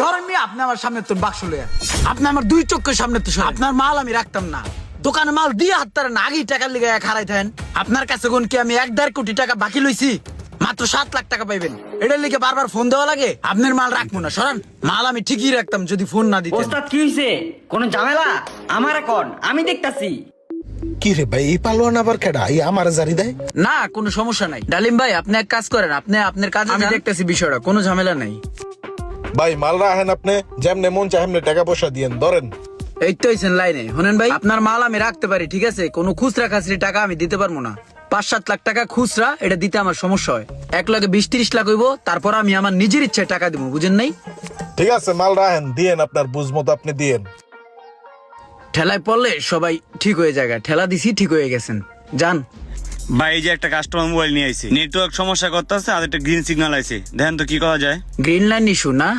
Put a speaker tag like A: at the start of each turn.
A: সরেন মিয়া, আপনি আমার সামনে তোর বাক্স লইয়া। আপনি আমার দুই চোখের সামনে তো সরেন। আপনার মাল আমি রাখতাম না, দোকানে মাল দিয়ে হাত তারেন, আগেই টাকার লিগে হারাই থাকেন। আপনার কাছে কোন কি আমি 1.5 কোটি টাকা বাকি লইছি? মাত্র 7 লাখ টাকা পাইবেন, এটার লিগে বারবার ফোন দেওয়া লাগে? আপনার মাল রাখবো না, সরান। মাল আমি ঠিকই রাখতাম যদি ফোন না দিতেন।
B: ওস্তাদ কি হইছে? কোন ঝামেলা? আমার এখন আমি দেখতাছি।
C: কি রে ভাই, এই পালোয়ান আবার কেডা? এই আমার জারি দেয়?
A: না, কোনো সমস্যা নাই। ডালিম ভাই, আপনি এক কাজ করেন, আপনি আপনার কাজে আমি দেখতেছি বিষয়টা, কোনো ঝামেলা নাই।
C: ভাই মাল রাখেন, আপনি যেমনে মন চায় এমনি টাকা পয়সা দিয়েন, ধরেন।
A: এই তো হইছেন লাইনে। শুনেন ভাই, আপনার মাল আমি রাখতে পারি, ঠিক আছে, কোনো খুচরা খাচরি টাকা আমি দিতে পারবো না। 5-7 লাখ টাকা খুচরা, এটা দিতে আমার সমস্যা হয়। 1 লাখে 20-30 লাখ হইব, তারপর আমি আমার নিজের ইচ্ছায় টাকা দিব, বুঝেন নাই?
C: ঠিক আছে, মাল রাখেন, দিয়েন, আপনার বুঝমতো আপনি দিয়েন।
A: ঠেলায় পড়লে সবাই ঠিক হয়ে যায়, ঠেলা দিছি, ঠিক হয়ে গেছেন, যান।
D: ভাই এই যে একটা কাস্টমার মোবাইল নিয়ে আইছে, নেটওয়ার্ক সমস্যা করতেছে, আর একটা গ্রিন সিগন্যাল আইছে, দেখেন তো কি করা যায়।
A: গ্রিন লাইন ইস্যু না?